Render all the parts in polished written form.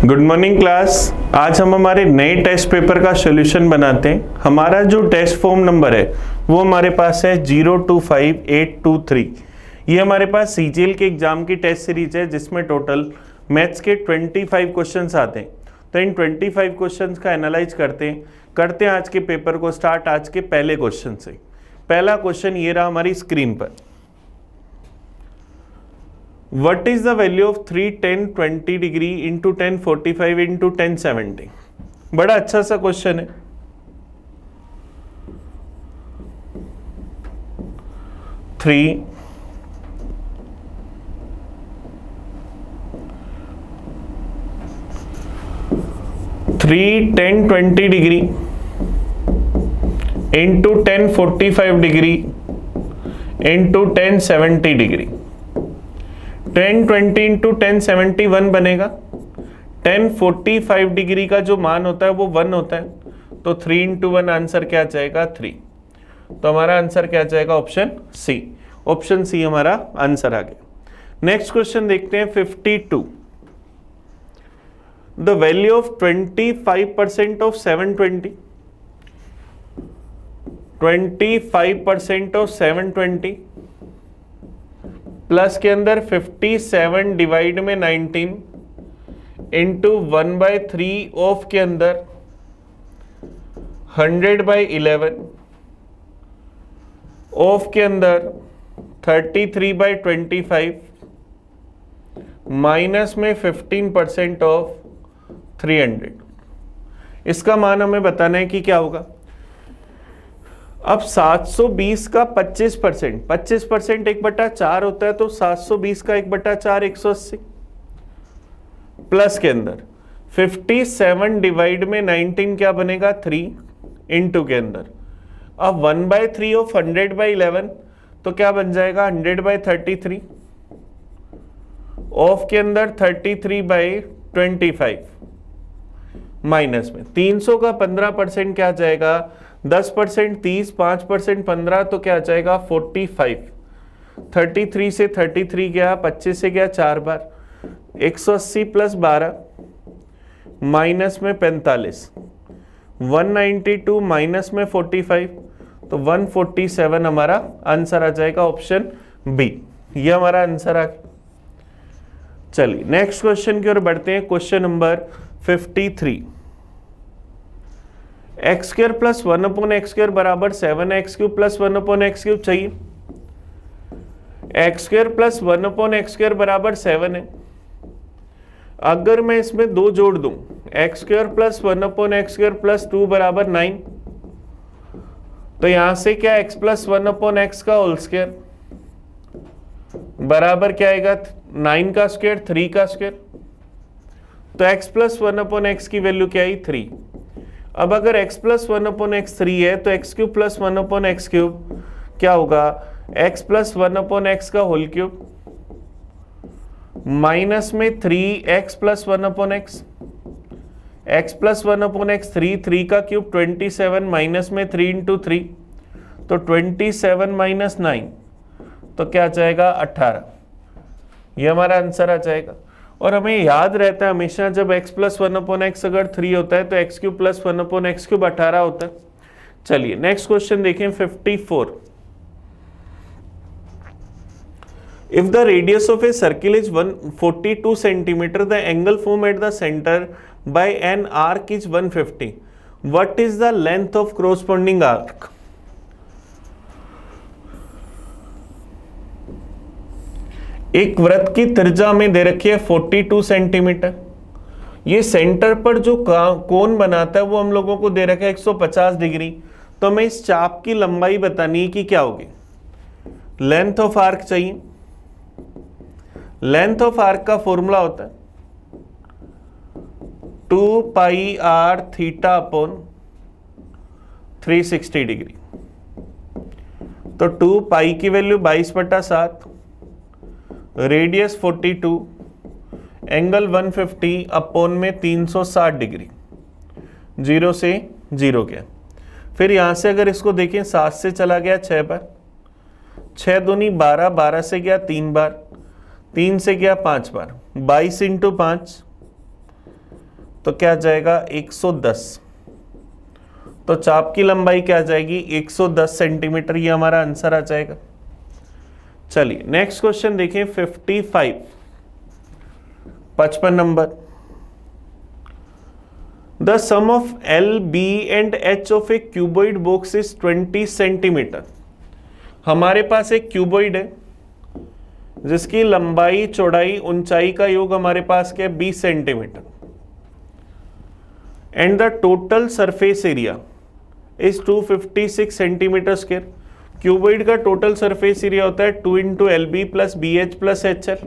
Good morning class. आज हम हमारे नए टेस्ट पेपर का सॉल्यूशन बनाते हैं। हमारा जो टेस्ट फॉर्म नंबर है वो हमारे पास है 025823। ये हमारे पास सीजीएल के एग्जाम की टेस्ट सीरीज है जिसमें टोटल मैथ्स के 25 क्वेश्चंस आते हैं। तो इन 25 क्वेश्चंस का एनालाइज करते हैं आज के पेपर को स्टार्ट आज के पहले क्वेश्चन से। पहला क्वेश्चन ये रहा हमारी स्क्रीन पर। What is the value of 3 10 20 degree into 10 45 into 10 70? बड़ा अच्छा सा क्वेश्चन है। Three 10 20 degree into 10 45 degree into 10 70 degree. 10 20 into 10 71 बनेगा। 10 45 डिग्री का जो मान होता है वो 1 होता है, तो 3 इंटू 1 आंसर क्या जाएगा 3। तो हमारा आंसर क्या जाएगा ऑप्शन सी। ऑप्शन सी हमारा आंसर आ गया। नेक्स्ट क्वेश्चन देखते हैं 52। The value of 25% of 720। 25% of 720 plus के अंदर 57 डिवाइड में 19 इंटू 1/3 ऑफ के अंदर 100/11 ऑफ के अंदर 33/25 माइनस में 15% ऑफ 300। इसका मान हमें बताना है कि क्या होगा। अब 720 का 25%, 25% 1/4 होता है, तो 720 का 1/4 180 प्लस के अंदर 57 डिवाइड में 19 क्या बनेगा 3 इंटू के अंदर। अब 1/3 ऑफ 100/11 तो क्या बन जाएगा 100/33 ऑफ के अंदर 33/25 माइनस में 300 का 15% क्या जाएगा 10%, 30, 5%, 15 तो क्या जाएगा 45। 33 से 33 गया, 25 से गया 4 बार, 180 प्लस 12 माइनस में 45, 192 माइनस में 45 तो 147 हमारा आंसर आ जाएगा ऑप्शन बी। ये हमारा आंसर आ गया। चलिए नेक्स्ट क्वेश्चन की ओर बढ़ते हैं। Question number 53। X square plus 1/x² बराबर 7x³ प्लस 1/x³ चाहिए। एक्स स्क्वायर प्लस 1/x² बराबर 7 है। अगर मैं इसमें 2 जोड़ दूं, x square plus 1/x² plus 2 बराबर 9, तो यहां से क्या x प्लस 1/x का होल स्क्वायर बराबर क्या आएगा 9 का स्क्वायर 3 का स्क्वायर। तो x प्लस 1/x की वैल्यू क्या आई 3। अब अगर x प्लस 1/x 3 है तो x³ प्लस 1/x³ क्या होगा x प्लस 1/x का होल क्यूब माइनस में 3x plus 1/x। x plus 1/x 3 का क्यूब 27 माइनस में 3 इंटू 3 तो 27 माइनस 9 तो क्या जाएगा 18। ये हमारा आंसर आ जाएगा। और हमें याद रहता है हमेशा जब x प्लस 1/x अगर 3 होता है तो x³ प्लस 1/x³ 18 होता है। चलिए नेक्स्ट क्वेश्चन देखें 54। If the radius of a circle is 142 centimetre, the angle form at the centre by an arc is 150। What is the length of corresponding arc? एक वृत्त की त्रिज्या में दे रखी है 42 सेंटीमीटर। ये सेंटर पर जो कोण बनाता है वो हम लोगों को दे रखा है 150 डिग्री। तो हमें इस चाप की लंबाई बतानी है कि क्या होगी। लेंथ ऑफ आर्क चाहिए। लेंथ ऑफ आर्क का फॉर्मूला होता है 2πr थीटा अपॉन 360 डिग्री। तो 2π की वैल्यू 22/7, रेडियस 42, एंगल 150 अपॉन में 360 डिग्री, 0 से 0 गया। फिर यहां से अगर इसको देखें 7 से चला गया 6 बार, 6 दूनी 12, 12 से गया 3 बार, 3 से गया 5 बार, 22 इंटू 5 तो क्या आ जाएगा 110। तो चाप की लंबाई क्या आ जाएगी 110 सेंटीमीटर, ये हमारा आंसर आ जाएगा। चलिए नेक्स्ट क्वेश्चन देखिए 55 number. The sum of L B and H of a cuboid box is 20 centimetre. हमारे पास एक क्यूबॉइड है जिसकी लंबाई चौड़ाई ऊंचाई का योग हमारे पास क्या है 20 centimetre, and the total surface area is 256 centimetre square. Cuboid का टोटल सरफेस एरिया होता है 2 into L B plus B H plus H L,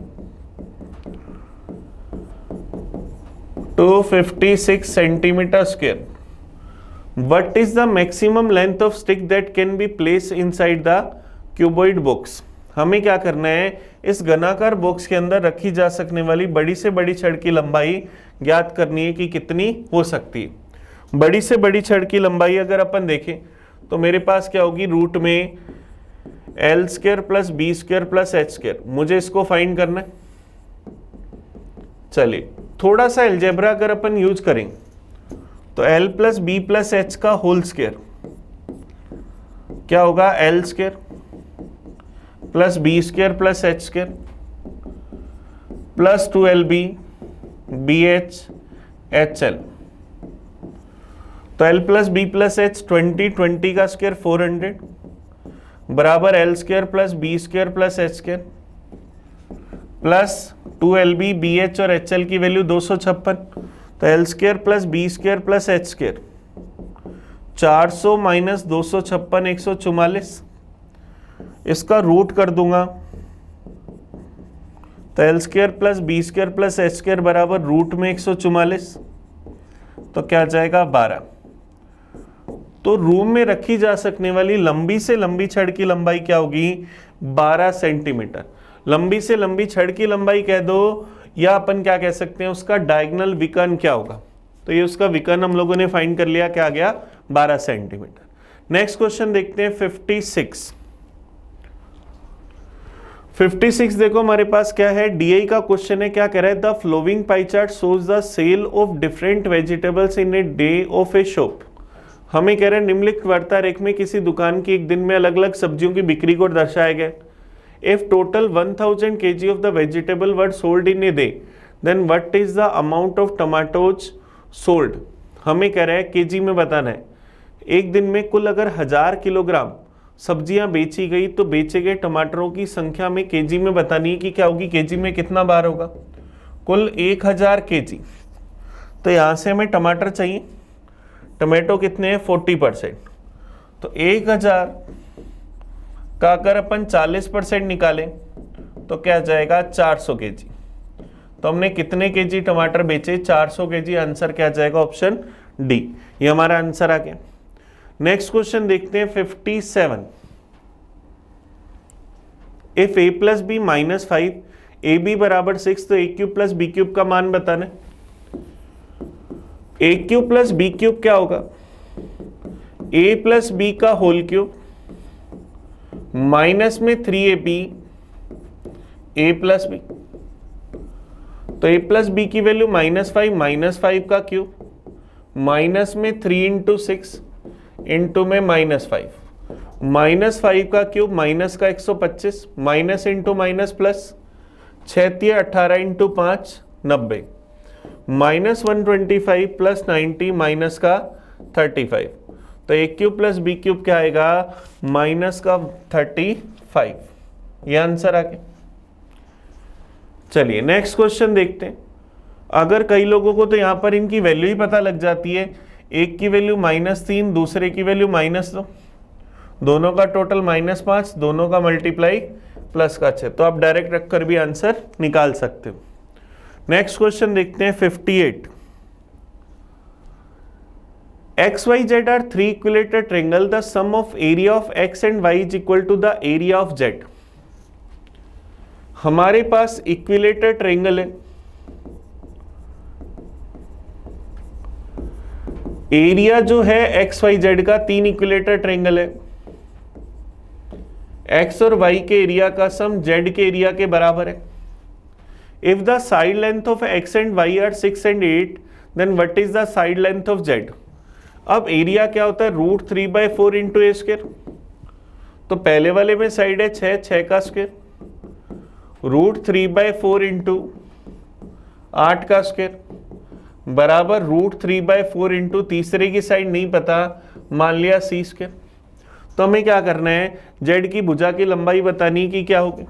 256 centimetre square. What is the maximum length of stick that can be placed inside the cuboid box? हमें क्या करना है, इस घनाकार box के अंदर रखी जा सकने वाली बड़ी से बड़ी छड़ की लंबाई ज्ञात करनी है कि कितनी हो सकती है। बड़ी से बड़ी छड़ की लंबाई अगर अपन देखें तो मेरे पास क्या होगी, रूट में L square plus B square plus H square, मुझे इसको फाइंड करना है। चलिए थोड़ा सा अलजेब्रा अगर अपन यूज करें तो L plus B plus H का होल स्क्वायर क्या होगा, L square plus B square plus H square plus 2LB B H H L. तो L plus B plus H 20 का स्क्वायर 400 बराबर L square plus B square plus H square plus 2LB B H और H L की value 256। तो L square plus B square plus H square 400 minus 256 144, इसका root कर दूंगा तो L square plus B square plus H square बराबर root में 144, तो क्या जाएगा 12। तो रूम में रखी जा सकने वाली लंबी से लंबी छड़ की लंबाई क्या होगी 12 सेंटीमीटर। लंबी से लंबी छड़ की लंबाई कह दो या अपन क्या कह सकते हैं उसका डायगोनल विकर्ण क्या होगा, तो ये उसका विकर्ण हम लोगों ने फाइंड कर लिया, क्या आ गया 12 सेंटीमीटर। नेक्स्ट क्वेश्चन देखते हैं 56 देखो हमारे पास क्या है, डीआई का क्वेश्चन है। क्या कह रहा है, the flowing pie chart shows the sale of different vegetables in a day of a shop. हमें कह रहे हैं निम्नलिखित वार्ता रेख में किसी दुकान की एक दिन में अलग अलग सब्जियों की बिक्री को दर्शाया गया। If total 1000 kg of the vegetable were sold in a day, then what is the amount of tomatoes sold? हमें कह रहा है केजी में बताना है। एक दिन में कुल अगर 1000 किलोग्राम सब्जियां बेची गई तो बेचे गए टमाटरों की संख्या में केजी में बतानी है कि क्या होगी, केजी में कितना बार होगा, कुल 1000 केजी। तो यहाँ से हमें टमाटर चाहिए, टमाटो कितने हैं 40%, तो 1000 का अगर अपन 40% निकालें तो क्या जाएगा 400 केजी। तो हमने कितने केजी टमाटर बेचे 400 केजी, आंसर क्या जाएगा ऑप्शन डी, ये हमारा आंसर आ गया। नेक्स्ट क्वेश्चन देखते हैं 57। If A plus B minus 5 A B बराबर 6, तो A cube plus B cube का मान बताना है। A cube plus B cube क्या होगा, ए प्लस बी का होल क्यूब माइनस में 3ab ए प्लस बी। तो ए प्लस बी की वैल्यू -5 का क्यूब माइनस में 3 इंटू 6 इंटू में -5, -5 का क्यूब माइनस का 125, minus into minus plus 6 18 into 5 90, -125 plus 90 minus का 35। तो A cube plus B cube क्या आएगा माइनस का 35, ये आंसर आ गया। चलिए नेक्स्ट क्वेश्चन देखते हैं। अगर कई लोगों को तो यहां पर इनकी वैल्यू ही पता लग जाती है, एक की वैल्यू -3 दूसरे की वैल्यू -2, दोनों का टोटल -5, दोनों का मल्टीप्लाई प्लस का 6, तो आप डायरेक्ट रखकर भी आंसर निकाल सकते हो। नेक्स्ट क्वेश्चन देखते हैं 58। XYZ are three equilateral triangle. The sum of area of X and Y is equal to the area of Z. हमारे पास इक्विलेटर ट्रायंगल है, एरिया जो है XYZ का 3 इक्विलेटर ट्रायंगल है, X और Y के एरिया का सम Z के एरिया के बराबर है। If the side length of X and Y are 6 and 8, then what is the side length of Z. अब एरिया क्या होता है, √3/4 इंटू ए स्क्वायर। तो पहले वाले में साइड है 6 का स्क्वायर, √3/4 इंटू 8 का स्क्वायर बराबर √3/4 इंटू तीसरे की साइड नहीं पता, मान लिया c स्क्वायर। तो हमें क्या करना है, जेड की भुजा की लंबाई बतानी कि क्या होगी।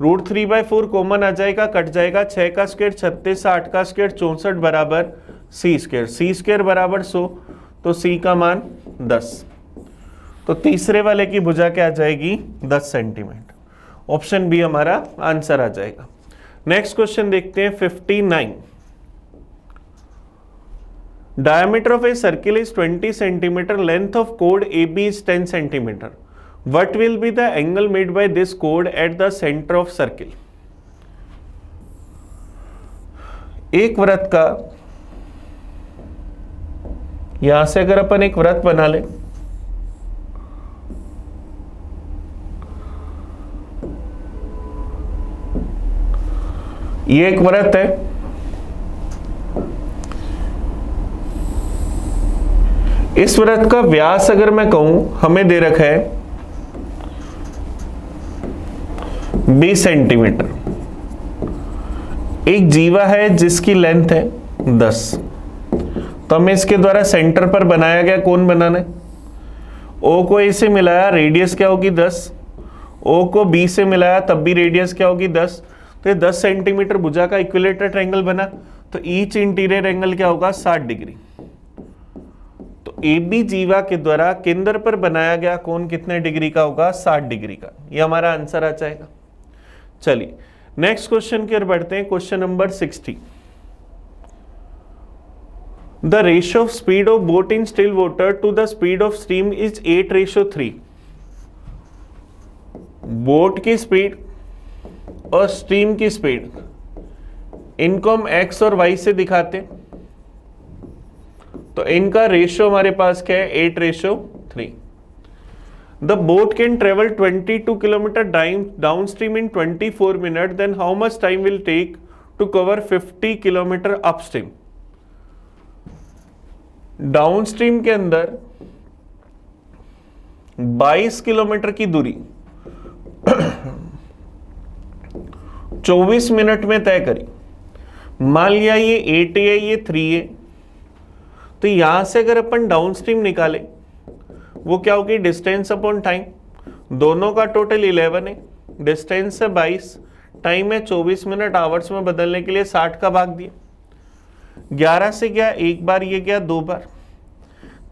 √3/4 कॉमन आ जाएगा, कट जाएगा, 6 का स्क्वायर 36, 8 का स्क्वायर 64 बराबर c स्क्वायर बराबर 100, तो c का मान 10। तो तीसरे वाले की भुजा क्या आ जाएगी, 10 सेंटीमीटर। ऑप्शन बी हमारा आंसर आ जाएगा। नेक्स्ट क्वेश्चन देखते हैं 59। Diameter of a circle is 20 centimetre, length of कोड A B is 10 centimetre, what will be the angle made by this कोड at the centre of circle. एक वृत्त का, यहां से अगर अपन एक वृत्त बना ले, ये एक वृत्त है, इस वृत्त का व्यास अगर मैं कहूं, हमें दे रखा है 20 सेंटीमीटर। एक जीवा है जिसकी लेंथ है 10, तो हमें इसके द्वारा सेंटर पर बनाया गया कोण बनाना है। ओ को ए से मिलाया, रेडियस क्या होगी 10, ओ को बी से मिलाया तब भी रेडियस क्या होगी 10, तो ये 10 सेंटीमीटर भुजा का इक्विलेटरल ट्रायंगल बना। तो ईच इंटीरियर एंगल क्या होगा, 60 डिग्री। तो ए बी जीवा के द्वारा केंद्र पर बनाया गया कोण कितने डिग्री का होगा, 60 डिग्री का। ये हमारा आंसर आ जाएगा। चलिए नेक्स्ट क्वेश्चन की ओर बढ़ते हैं। Question number 60। The ratio of speed of boat in still water to the speed of stream is 8:3। Boat की स्पीड और स्ट्रीम की स्पीड, इनको हम x और y से दिखाते, तो इनका रेशियो हमारे पास क्या है, 8:3। The boat can travel 22 kilometre downstream in 24 minute, then how much time will take to cover 50 kilometre upstream. Downstream के अंदर 22 किलोमीटर की दूरी 24 मिनट में तय करी। मान लिया ये 8 है, ये 3 है, तो यहां से अगर अपन डाउन स्ट्रीम निकाले, वो क्या होगी, डिस्टेंस अपॉन टाइम। दोनों का टोटल 11 है, डिस्टेंस है 22, टाइम है 24 मिनट, आवर्स में बदलने के लिए 60 का भाग दिया। 11 से गया एक बार, ये गया 2 बार,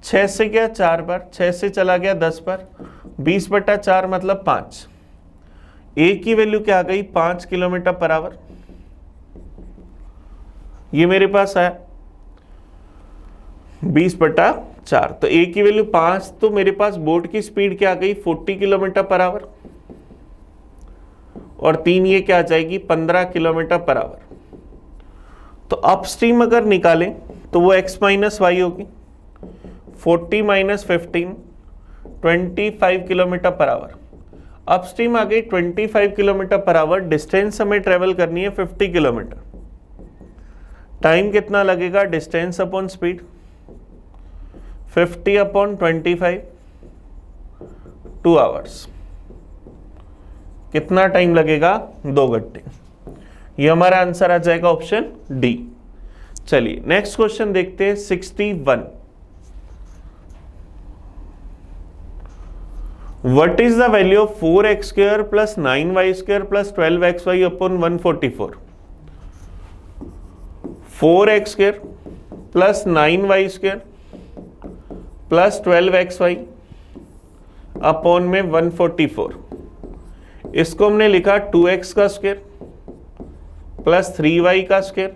6 से गया 4 बार, 6 से चला गया 10 बार, 20/4 मतलब 5। ए की वैल्यू क्या आ गई, 5 किलोमीटर पर आवर। ये मेरे पास आया 20/4, तो ए की वैल्यू 5, तो मेरे पास बोट की स्पीड क्या आ गई, 40 किलोमीटर पर आवर, और 3 ये क्या आ जाएगी, 15 किलोमीटर पर आवर। तो अपस्ट्रीम अगर निकालें तो वो x माइनस वाई होगी, 40 minus 15, 25 kilometre per hour. Upstream आ गई 25 किलोमीटर पर आवर, डिस्टेंस हमें ट्रेवल करनी है 50 किलोमीटर। टाइम कितना लगेगा, distance upon speed, 50 upon 25, 2 hours. कितना टाइम लगेगा, 2 घंटे। ये हमारा आंसर आ जाएगा ऑप्शन डी। चलिए नेक्स्ट क्वेश्चन देखते हैं 61। What is the value of 4x square plus 9y square plus 12xy upon 144? 4x square plus 9y square plus 12xy upon में 144। इसको हमने लिखा 2x का स्क्वायर प्लस 3y का square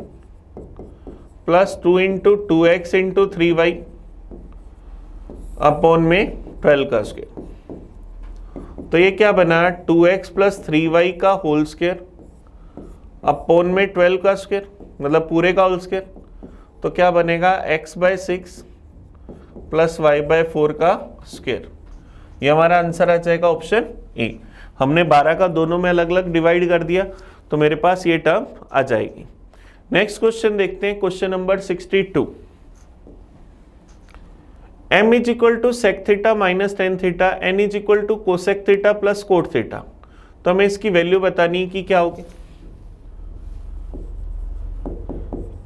plus 2 into 2x into 3y upon में 12 का square. तो ये क्या बना, 2x प्लस 3y का होल स्क्वायर अपॉन में 12 का स्क्वायर, मतलब पूरे का होल स्क्वायर। तो क्या बनेगा, x/6 प्लस y/4 का स्क्वायर। ये हमारा आंसर आ जाएगा ऑप्शन ए। हमने 12 का दोनों में अलग अलग डिवाइड कर दिया, तो मेरे पास ये टर्म आ जाएगी। नेक्स्ट क्वेश्चन देखते हैं, question number 62। m is equal to sec theta minus tan theta, n is equal to cosec theta plus cot theta. तो हमें इसकी वैल्यू बतानी है कि क्या होगी।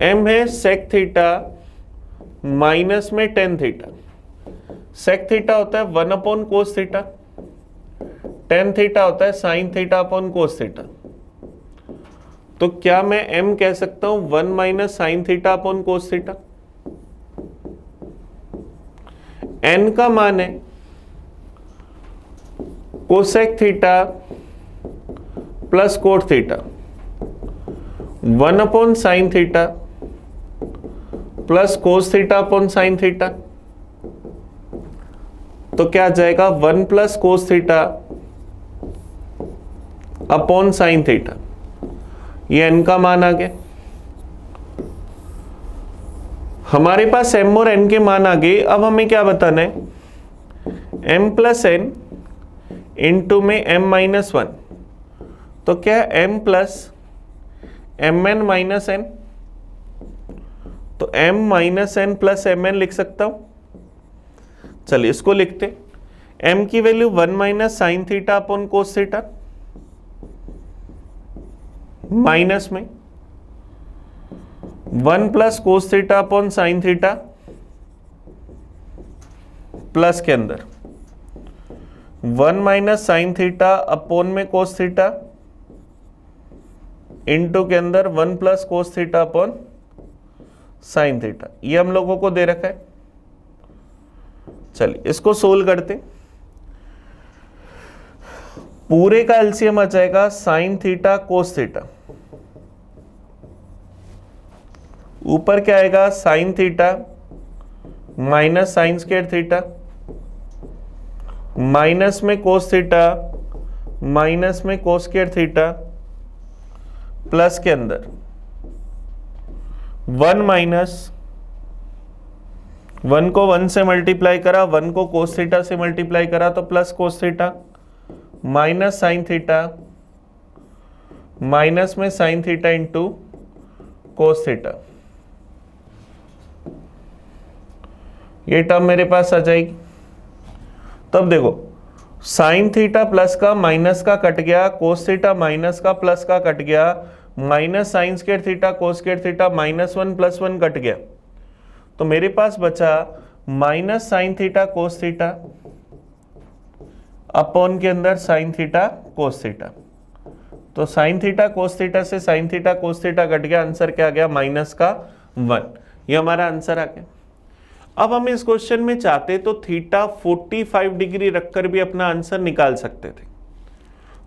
m है सेक थीटा माइनस में टेन थीटा। सेक थीटा होता है 1 upon cos theta, tan theta होता है sign theta upon cos theta. तो क्या मैं m कह सकता हूं 1 minus sine theta upon cos theta. n का मान है cosec theta plus cot theta, 1 upon sine theta plus cos theta upon sine theta. तो क्या आ जाएगा 1 plus cos theta upon sine theta. ये n का मान आ गया। हमारे पास m और n के मान आ गए। अब हमें क्या बताना है, m प्लस n इंटू में m माइनस वन। तो क्या है m plus M N minus N. तो m minus N plus M N लिख सकता हूं। चलिए इसको लिखते, m की value 1 minus sine theta upon cos theta minus में 1 plus cos theta upon sine theta plus के अंदर 1 माइनस साइन थीटा अपॉन में कोस थीटा इंटू के अंदर 1 plus cos theta upon sine theta. ये हम लोगों को दे रखा है। चलिए इसको सोल्व करते। पूरे का एलसीएम आ जाएगा साइन थीटा कोस थीटा, ऊपर क्या आएगा sign theta minus sine square theta minus में कोस थीटा माइनस में कोस स्क्वायर थीटा प्लस के अंदर 1 माइनस 1 को 1 से मल्टीप्लाई करा, 1 को कोस थीटा से मल्टीप्लाई करा तो plus cos theta minus sine theta minus में sine theta into cos theta. ये टर्म मेरे पास आ जाएगी। तब देखो साइन थीटा प्लस का माइनस का कट गया, कोस थीटा माइनस का प्लस का कट गया, minus sine square theta cos square theta minus 1 plus 1 cut गया। तो मेरे पास बचा minus sine theta cos theta upon के अंदर साइन थीटा कोस थीटा। तो साइन थीटा कोस थीटा से sign theta cos theta cut गया, आंसर क्या आ गया माइनस का 1। ये हमारा आंसर आ गया। अब हम इस क्वेश्चन में चाहते तो थीटा 45 डिग्री रखकर भी अपना आंसर निकाल सकते थे।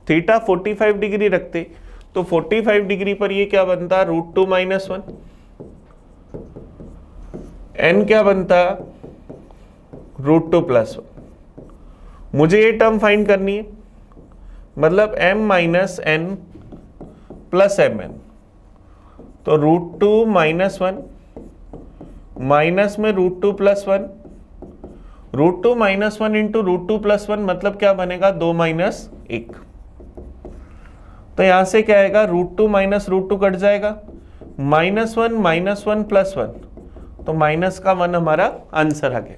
थीटा 45 डिग्री रखते तो 45 डिग्री पर ये क्या बनता √2 माइनस 1, n क्या बनता √2 प्लस 1। मुझे ये टर्म फाइंड करनी है, मतलब m minus n plus M N. तो √2 माइनस 1 माइनस में √2 प्लस 1, √2 माइनस 1 इंटू √2 प्लस 1 मतलब क्या बनेगा 2 माइनस 1। तो यहां से क्या आएगा √2 माइनस √2 कट जाएगा, -1 माइनस 1 प्लस 1, तो माइनस का 1 हमारा आंसर आ गया।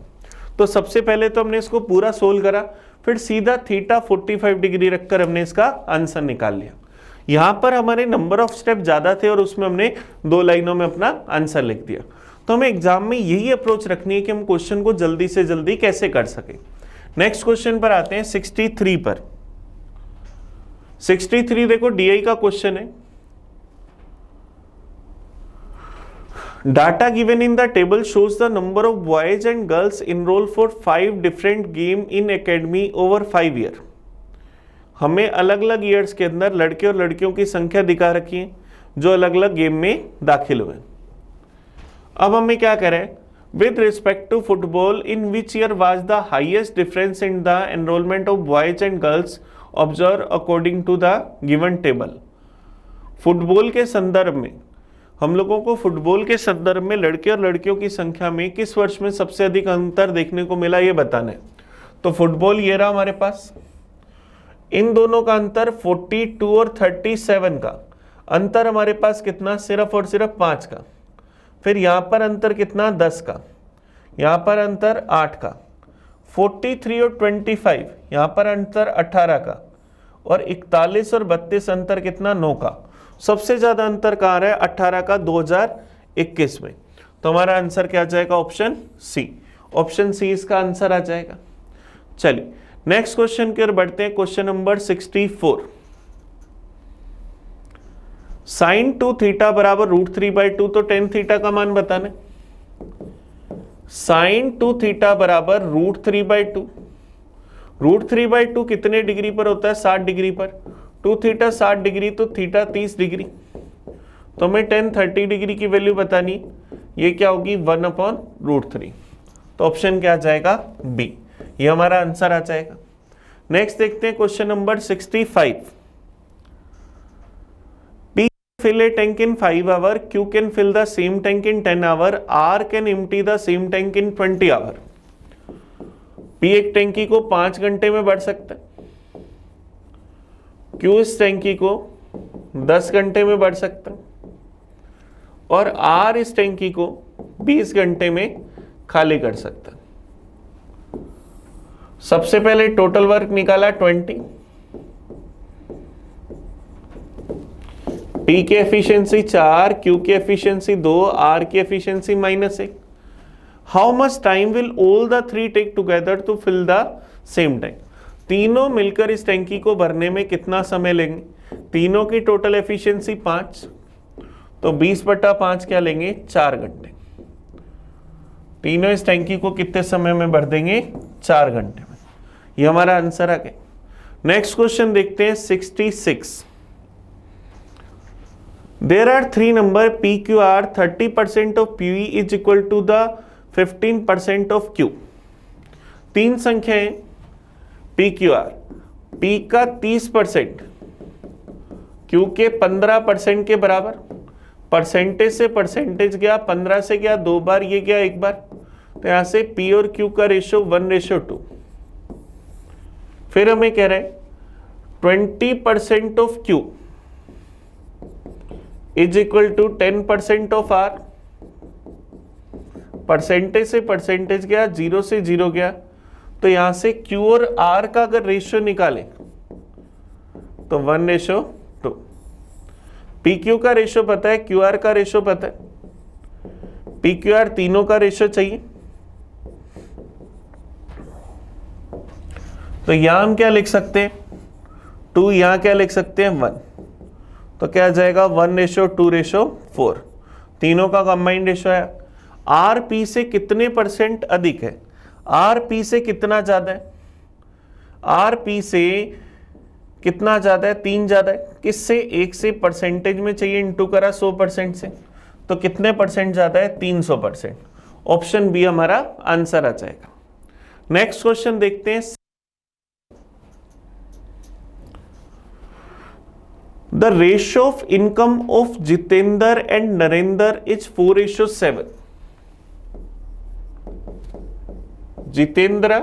तो सबसे पहले तो हमने इसको पूरा सोल्व करा, फिर सीधा थीटा 45 डिग्री रखकर हमने इसका आंसर निकाल लिया। यहां पर हमारे नंबर ऑफ स्टेप ज्यादा थे और उसमें हमने 2 लाइनों में अपना आंसर लिख दिया। तो हमें एग्जाम में यही अप्रोच रखनी है कि हम क्वेश्चन को जल्दी से जल्दी कैसे कर सके। नेक्स्ट क्वेश्चन पर आते हैं 63 पर। 63 देखो डीआई का क्वेश्चन है। Data given in the table shows the number of boys and girls enrol for 5 different game in academy over 5 year. हमें अलग अलग ईयर्स के अंदर लड़के और लड़कियों की संख्या दिखा रखी है जो अलग अलग गेम में दाखिल हुए। अब हमें क्या करें, with respect to football in which year was the highest difference in the enrolment of boys and girls observe according to the given table. Football के संदर्भ में हम लोगों को फुटबॉल के संदर्भ में लड़के और लड़कियों की संख्या में किस वर्ष में सबसे अधिक अंतर देखने को मिला ये बताना है। तो फुटबॉल ये रहा हमारे पास, इन दोनों का अंतर 42 और 37 का अंतर हमारे पास कितना, सिर्फ और सिर्फ 5 का। फिर यहाँ पर अंतर कितना, 10 का। यहाँ पर अंतर 8 का। 43 और 25 यहाँ पर अंतर 18 का। और 41 और 32 अंतर कितना, 9 का। सबसे ज्यादा अंतर कहाँ है, 18 का 2021 में। तो हमारा आंसर क्या आ जाएगा, ऑप्शन सी। ऑप्शन सी इसका आंसर आ जाएगा। चलिए नेक्स्ट क्वेश्चन की ओर बढ़ते हैं। Question number 64। साइन 2 थीटा बराबर √3/2, तो टेन थीटा का मान बताना। साइन 2 थीटा बराबर √3/2। √3/2 कितने डिग्री पर होता है, 60 डिग्री पर। 2 थीटा 60 डिग्री, तो थीटा 30 डिग्री। तो हमें टेन 30 डिग्री की वैल्यू बतानी, ये क्या होगी, 1/√3। तो ऑप्शन क्या आ जाएगा, बी। ये हमारा आंसर आ जाएगा। नेक्स्ट देखते हैं question number 65। P fill a tank in 5 hours, Q can fill the same tank in 10 hours, R can empty the same tank in 20 hours। P एक टैंकी को 5 घंटे में भर सकता है, Q इस टैंकी को 10 घंटे में भर सकता है, और R इस टैंकी को 20 घंटे में खाली कर सकता है। सबसे पहले टोटल वर्क निकाला 20, P की एफिशिएंसी 4, Q की एफिशिएंसी 2, R की efficiency -1। How much time will all the 3 take together to fill the same tank. तीनों मिलकर इस टैंकी को भरने में कितना समय लेंगे। तीनों की टोटल एफिशिएंसी 5, तो 20/5 क्या लेंगे, 4 घंटे। तीनों इस टैंकी को कितने समय में भर देंगे, 4 घंटे में। ये हमारा आंसर आ गया। नेक्स्ट क्वेश्चन देखते हैं 66। There are 3 number PQR, 30% of PV is equal to the 15% of Q। 3 संख्याएं PQR, P का 30%, Q के 15% के बराबर। परसेंटेज से परसेंटेज गया, 15 से गया 2 बार, ये गया 1 बार। तो यहां से P और Q का रेशियो 1:2। फिर हमें कह रहे हैं 20% of Q is equal to 10% of R। Percentage से परसेंटेज गया, 0 से 0 गया, तो यहां से Q और R का अगर रेशियो निकालें तो 1:2। PQ का रेशियो पता है, QR का रेशियो पता है, PQR तीनों का रेशियो चाहिए। तो यहां हम क्या लिख सकते हैं, 2, यहां क्या लिख सकते हैं, 1। तो क्या आ जाएगा, 1:2:4। तीनों का कंबाइंड रेशियो है। आर पी से कितने % अधिक है, आर पी से कितना ज्यादा है, आर पी से कितना ज्यादा है, 3 ज्यादा है। किससे, 1 से परसेंटेज में चाहिए, इंटू करा 100% से, तो कितने % ज्यादा है, 300%। ऑप्शन बी हमारा आंसर आ जाएगा। नेक्स्ट क्वेश्चन देखते हैं। The ratio of income of Jitendra and Narendra is 4:7। Jitendra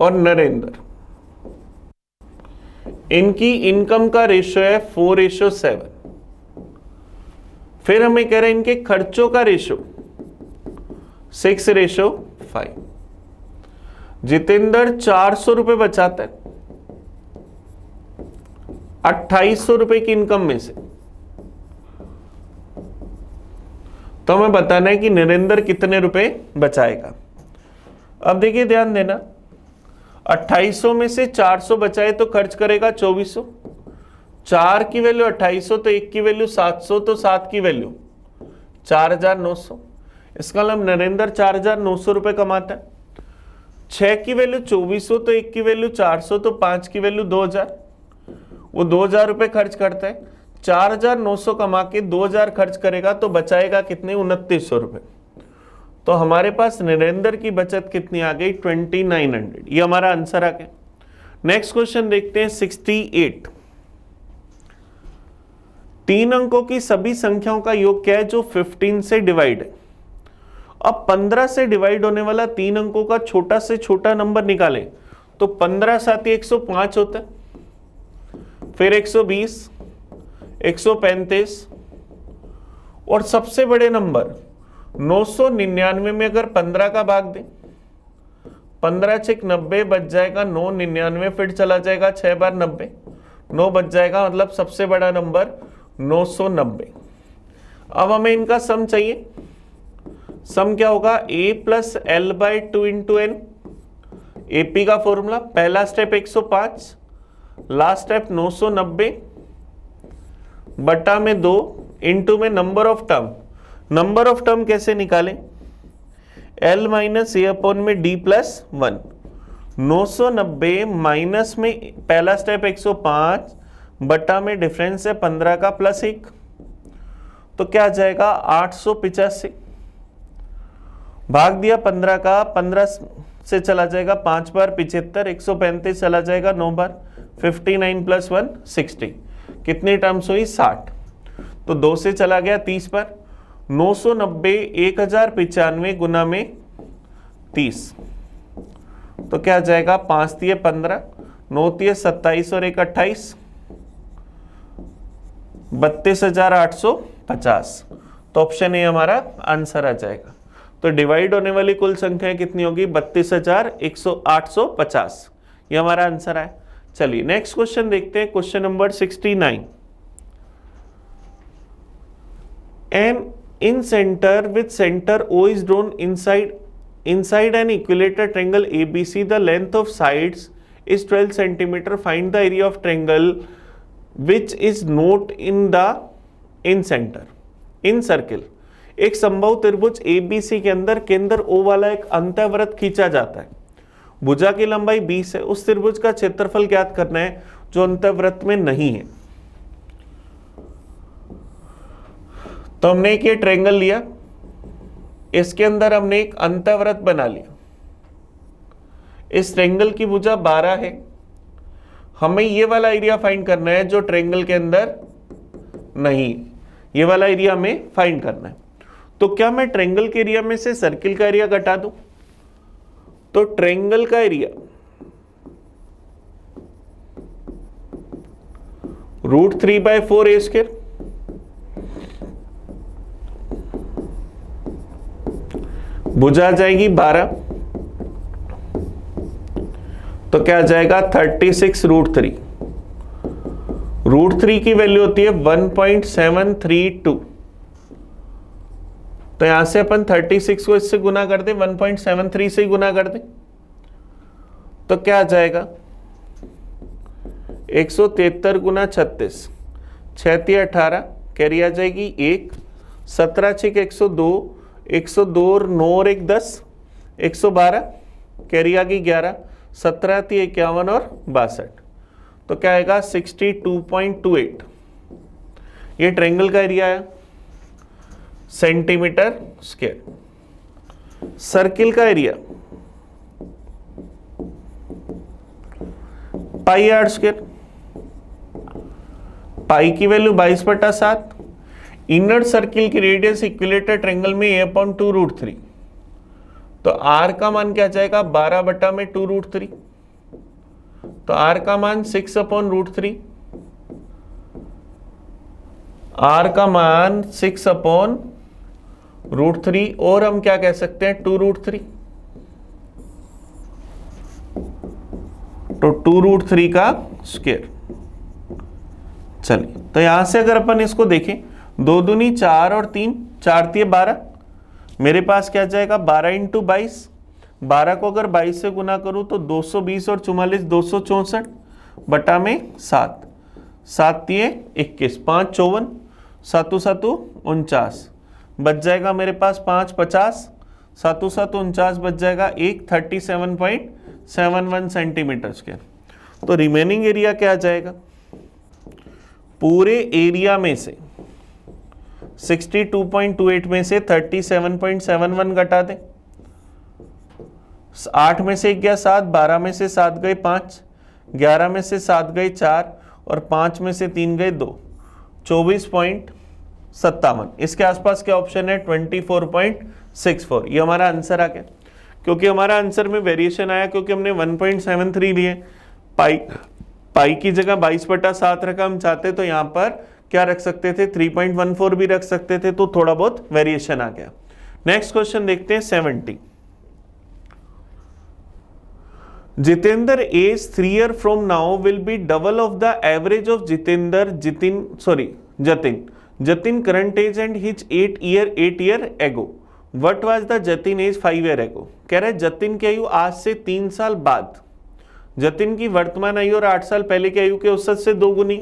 और नरेंद्र, इनकी इनकम का रेशियो है 4:7। फिर हमें कह रहे हैं इनके खर्चों का रेशियो 6:5। जितेंद्र 400 रुपए बचाता है 2800 रुपए की इनकम में से, तो हमें बताना है कि नरेंद्र कितने रुपए बचाएगा। अब देखिए ध्यान देना, 2800 में से 400 बचाए तो खर्च करेगा 2400। 4 की वैल्यू 2800, तो 1 की वैल्यू 700, तो 7 की वैल्यू 4900। इसका मतलब नरेंद्र 4900 रुपए कमाता है। 6 की वैल्यू 2400, तो 1 की वैल्यू 400, तो 5 की वैल्यू 2000। वो 2000 रुपए खर्च करता है। 4900 कमा के 2000 खर्च करेगा तो बचाएगा कितने, 2900 रुपए। तो हमारे पास नरेंद्र की बचत कितनी आ गई, 2900। ये हमारा आंसर आ गया। नेक्स्ट क्वेश्चन देखते हैं 68। 3 अंकों की सभी संख्याओं का योग क्या है जो 15 से डिवाइड है। अब 15 से डिवाइड होने वाला 3 अंकों का छोटा से छोटा नंबर निकालें तो 15 साथ 105 होता है, फिर 120, 135 और सबसे बड़े नंबर 999 में अगर 15 का भाग दें, 15 छक 90 बच जाएगा 999, फिर चला जाएगा 6 बार 90, 9 बच जाएगा, मतलब सबसे बड़ा नंबर 990। अब हमें इनका सम चाहिए। सम क्या होगा? a plus L by 2 into N, AP का फॉर्मूला। पहला स्टेप 105, लास्ट स्टेप 990 बटा में 2 इंटू में number of term. Number of term कैसे निकालें? L माइनस ए अपॉन में d प्लस 1। 990 माइनस में पहला स्टेप 105 बटा में डिफरेंस है 15 का प्लस 1, तो क्या आ जाएगा? 885। भाग दिया 15 का, 15 से चला जाएगा 5 बार 75, 135 चला जाएगा 9 बार, 59 प्लस 1 60। कितनी टर्म्स हुई? 60। तो 2 से चला गया 30 पर। 990 1095 गुना में 30, तो क्या आ जाएगा? 5 तिये 15, 9 तिये 27 और 1 28, 32,850। तो ऑप्शन ए हमारा आंसर आ जाएगा। तो डिवाइड होने वाली कुल संख्या कितनी होगी? 32,850। ये हमारा आंसर है। चलिए नेक्स्ट क्वेश्चन देखते हैं, question number 69। An in centre with centre O is drawn inside an equilateral triangle ABC. The length of sides is 12 centimeter. Find the area of triangle which is not in center. In circle. एक संभव त्रिभुज ABC के अंदर केंद्र O वाला एक अंतःवृत्त खींचा जाता है। भुजा की लंबाई 20 है। उस त्रिभुज का क्षेत्रफल ज्ञात करना है जो अंतःवृत्त में नहीं है। तो हमने एक ये ट्रायंगल लिया, इसके अंदर हमने एक अंतःवृत्त बना लिया। इस ट्रायंगल की भुजा 12 है। हमें ये वाला एरिया फाइंड करना है जो ट्रायंगल के अंदर नहीं, ये वाला एरिया हमें फाइंड करना है। तो क्या मैं ट्रायंगल के एरिया में से सर्किल का एरिया घटा दूं? तो ट्रायंगल का एरिया √3/4 a स्क्वायर, भुजा आ जाएगी 12, तो क्या आ जाएगा? 36 √3। √3 की वैल्यू होती है 1.732। तो यहां से अपन 36 को इससे गुना कर दें, 1.73 से ही गुना कर दें, तो क्या आ जाएगा? 173 गुना 36, 6 18, कैरी आ जाएगी 1, 17 6 102, 102 और 9 और 1 10, 112, कैरी आ गई 11, 17 थी 51 और 62, तो क्या आएगा? 62.28। ये ट्रायंगल का एरिया है सेंटीमीटर स्क्वायर। सर्किल का एरिया पाई r स्क्वायर, पाई की वैल्यू 22/7। इनर सर्किल की रेडियस इक्विलेटर ट्रायंगल में a/2 √3, तो r का मान क्या जाएगा? 12/2 √3, तो r का मान 6/√3, r का मान 6/√3, और हम क्या कह सकते हैं? 2 √3, तो 2 √3 का स्क्वायर। चलिए, तो यहां से अगर अपन इसको देखें, 2 दूनी 4 और 3, 4 तिये 12, मेरे पास क्या जाएगा? 12 × 22। 12 को अगर 22 से गुना करूं तो 220 और 44 264 बटा में 7, 7 तिये 21, 5 54, 7 7 49, बच जाएगा मेरे पास 5 50, 7 7 49 बच जाएगा 1 37.71 सेंटीमीटर स्क्वायर। तो रिमेनिंग एरिया क्या आ जाएगा? पूरे एरिया में से 62.28 में से 37.71 घटा दें। 8 में से 1 गया 7, 12 में से 7 गए 5, 11 में से 7 गए 4 और 5 में से 3 गए 2, 24.57। इसके आसपास क्या ऑप्शन है? 24.64। ये हमारा आंसर आ गया। क्योंकि हमारा आंसर में वेरिएशन आया क्योंकि हमने 1.73 लिए, पाई की जगह 22/7 रखा, हम चाहते तो यहाँ पर क्या रख सकते थे, 3.14 भी रख सकते थे, तो थोड़ा बहुत वेरिएशन आ गया। नेक्स्ट क्वेश्चन देखते हैं 70। Jitendra age 3 years from now will be double of the average of Jatin current age and his 8 year ago. What was the Jatin age 5 year ago? कह रहे जतिन की आयु आज से 3 साल बाद, जतिन की वर्तमान आयु और 8 साल पहले की आयु के औसत से 2 गुनी।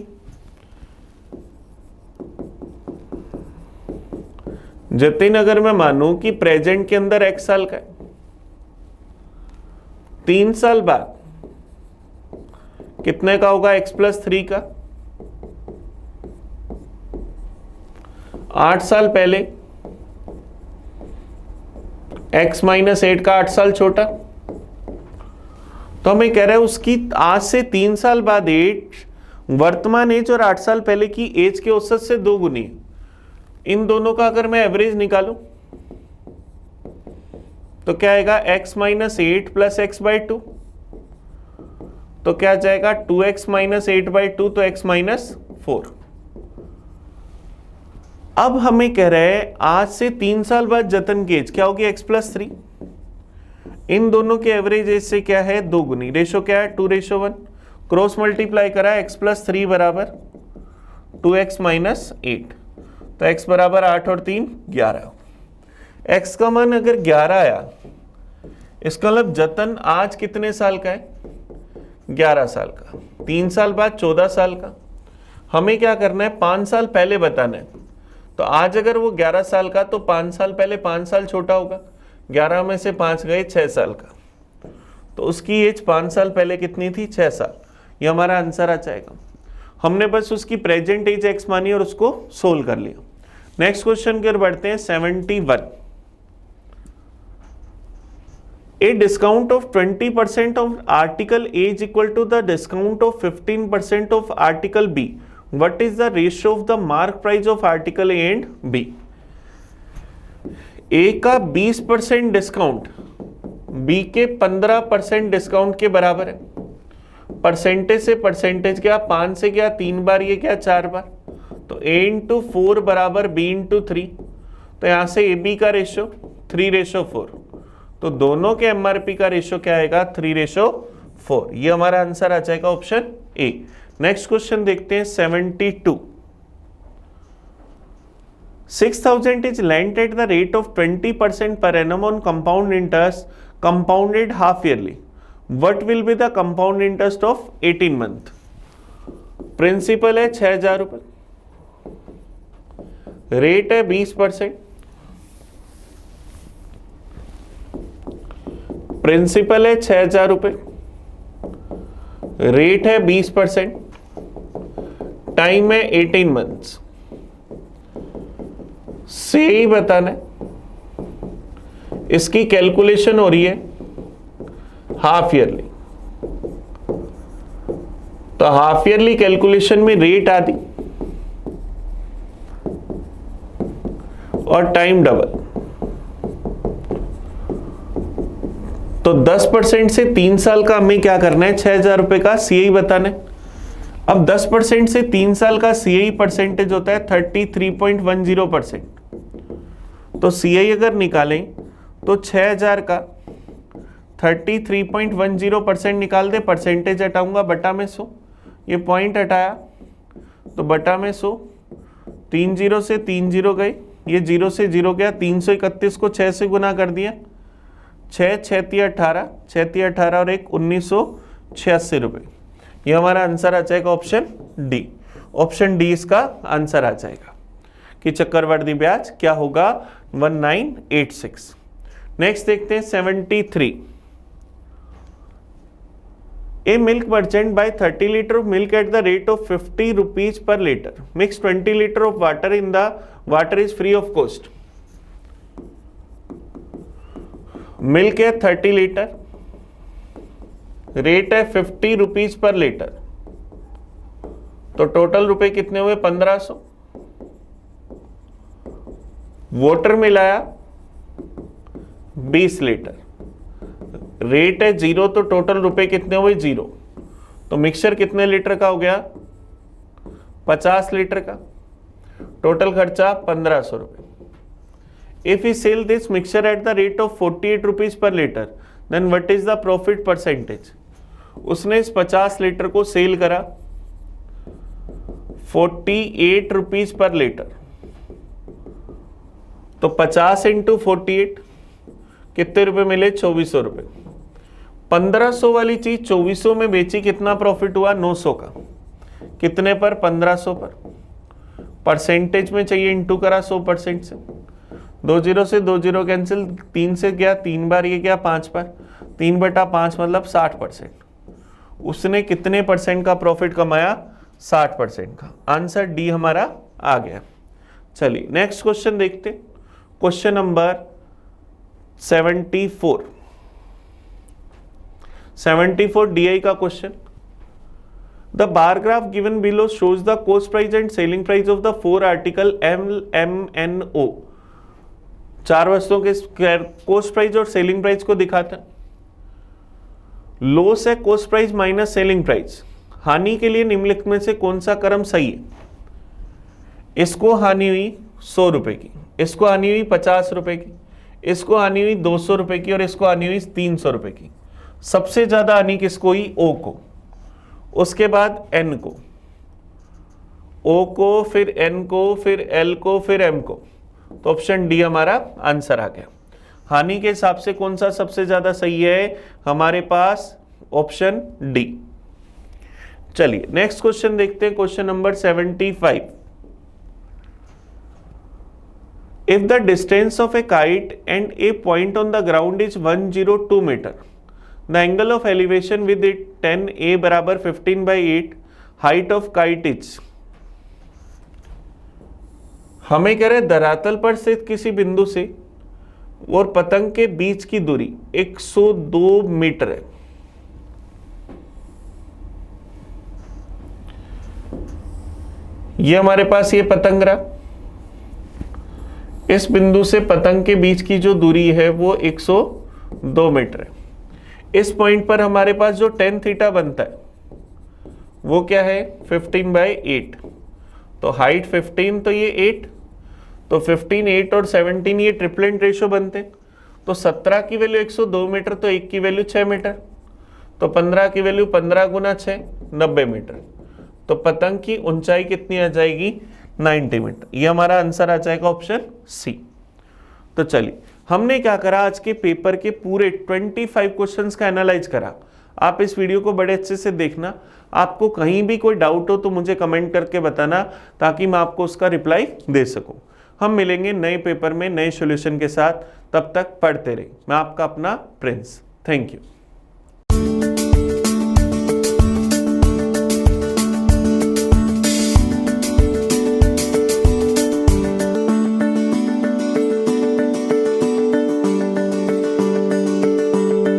जतिन अगर मैं मानूं कि प्रेजेंट के अंदर x साल का है, 3 साल बाद कितने का होगा, x + 3 का। 8 साल पहले x - 8 का 8 साल छोटा, तो हमें कह रहा है उसकी आज से 3 साल बाद एज, वर्तमान एज और 8 साल पहले की एज के औसत से 2 गुनी है। इन दोनों का अगर मैं एवरेज निकालूं तो क्या आएगा, x - 8 + x/2, तो क्या जाएगा 2x - 8/2, तो x - 4। अब हमें कह रहे हैं आज से 3 साल बाद जतन की एज क्या होगी, x + 3। इन दोनों के एवरेज एज से क्या है, 2 गुनी। रेशो क्या है, 2:1। क्रॉस मल्टीप्लाई करा, x + 3 बराबर 2x - 8, तो x बराबर 8 और 3 11। x का मान अगर 11 आया, इसका मतलब जतन आज कितने साल का है, 11 साल का। 3 साल बाद 14 साल का। हमें क्या करना है, 5 साल पहले बताना है। तो आज अगर वो 11 साल का, तो 5 साल पहले 5 साल छोटा होगा, 11 में से 5 गए 6 साल का, तो उसकी एज 5 साल पहले कितनी थी, 6 साल। ये हमारा आंसर आ जाएगा। हमने बस उसकी प्रेजेंट एज x मानी और उसको सोल्व कर लिया। नेक्स्ट क्वेश्चन की ओर बढ़ते हैं 71। A discount of 20% of article A is equal to the discount of 15% of article B. What is the ratio of the mark price of article A and B? A का 20% discount B के 15% discount के बराबर है। Percentage से percentage क्या, 5 से क्या 3 बार, ये क्या 4 बार, तो A × 4 बराबर B × 3। तो यहां से AB का रेशो 3:4, तो दोनों के MRP का रेशो क्या आएगा, 3:4। ये हमारा आंसर आ जाएगा ऑप्शन ए। नेक्स्ट क्वेश्चन देखते हैं 72। 6,000 is lent at the rate of 20% per annum on compound interest, compounded half yearly. What will be the compound interest of 18 month? Principal है 6,000 रुपए, रेट है 20%, प्रिंसिपल है 6,000 रुपए, रेट है 20%, टाइम है 18 months. से ही बताना है, इसकी कैलकुलेशन हो रही है हाफ ईयरली, तो हाफ ईयरली कैलकुलेशन में रेट आदि और टाइम डबल, तो 10% से 3 साल का हमें क्या करना है, 6,000 रुपए का सीआई बताना है। अब 10% से 3 साल का सीआई परसेंटेज होता है 33.10%, तो सीआई अगर निकालें तो 6,000 का 33.10% निकाल दे, परसेंटेज हटाऊंगा बटा में 100, ये पॉइंट हटाया तो बटा में 100, 3 0 से 3 0 गए, ये 0 से 0 गया, 331 को 6 से गुना कर दिया, 6 6 18, 6 18 और 1 1986 रुपए। ये हमारा आंसर आ जाएगा ऑप्शन डी। ऑप्शन डी इसका आंसर आ जाएगा कि चक्रवृद्धि ब्याज क्या होगा, 1986। नेक्स्ट देखते हैं 73। A milk merchant buy 30 liter of milk at the rate of 50 rupees per liter. Mix 20 liter of water in the water is free of cost. Milk है 30 लीटर, रेट है 50 रुपीज पर लीटर, तो total रुपए कितने हुए 1500। Water मिलाया 20 litre, rate है 0, तो total रुपए कितने हुए 0, तो मिक्सचर कितने लीटर का हो गया 50 लीटर का, टोटल खर्चा 1500 रुपए। If he sell this mixture at the rate of 48 rupees per litre then what is the profit percentage. उसने इस 50 लीटर को सेल करा 48 रुपीज पर लीटर, तो 50 इंटू 48 कितने रुपए मिले, 2400 रुपए। 1500 वाली चीज 2400 में बेची, कितना प्रॉफिट हुआ, 900 का। कितने पर, 1500 पर। परसेंटेज में चाहिए, इंटू करा 100% से। 2 0 से 2 0 कैंसिल, 3 से गया 3 बार, ये गया 5 बार, 3/5 मतलब 60%। उसने कितने परसेंट का प्रॉफिट कमाया, 60% का। आंसर डी हमारा आ गया। चलिए नेक्स्ट क्वेश्चन देखते, क्वेश्चन नंबर 74 DI का question. The bar graph given below shows the cost price and selling price of the 4 article MMNO। 4 वस्तुओं के कॉस्ट प्राइस और सेलिंग प्राइस को दिखाता। लॉस है cost price minus selling price. हानि के लिए निम्नलिखित में से कौन सा क्रम सही है। इसको हानि हुई 100 रुपए की, इसको हानि हुई 50 रुपए की, इसको हानि हुई 200 रुपए की और इसको हानि हुई 300 रुपए की। सबसे ज्यादा हानि किसको हुई, ओ को, उसके बाद एन को, ओ को, फिर एन को, फिर एल को, फिर एम को। तो ऑप्शन डी हमारा आंसर आ गया। हानि के हिसाब से कौन सा सबसे ज्यादा सही है, हमारे पास ऑप्शन डी। चलिए नेक्स्ट क्वेश्चन देखते हैं, question number 75। If the distance of a kite and a point on the ground is 102 meter, the angle of elevation with it 10a बराबर 15/8, height of kite is। हमें कह रहे धरातल पर स्थित किसी बिंदु से और पतंग के बीच की दूरी 102 मीटर है। ये हमारे पास ये पतंग रहा, इस बिंदु से पतंग के बीच की जो दूरी है वो 102 मीटर है। इस पॉइंट पर हमारे पास जो tan थीटा बनता है वो क्या है, 15/8। तो हाइट 15, तो ये 8, तो 15, 8 और 17 ये ट्रिपलेट रेशो बनते। तो 17 की वैल्यू 102 मीटर, तो 1 की वैल्यू 6 मीटर, तो 15 की वैल्यू 15 गुना 6 90 मीटर। तो पतंग की ऊंचाई कितनी आ जाएगी, 90 मीटर। ये हमारा आंसर आ जाएगा ऑप्शन सी। तो चलिए हमने क्या करा, आज के पेपर के पूरे 25 क्वेश्चंस का एनालाइज करा। आप इस वीडियो को बड़े अच्छे से देखना। आपको कहीं भी कोई डाउट हो तो मुझे कमेंट करके बताना, ताकि मैं आपको उसका रिप्लाई दे सकूं। हम मिलेंगे नए पेपर में नए सॉल्यूशन के साथ, तब तक पढ़ते रहिए। मैं आपका अपना प्रिंस। Thank you.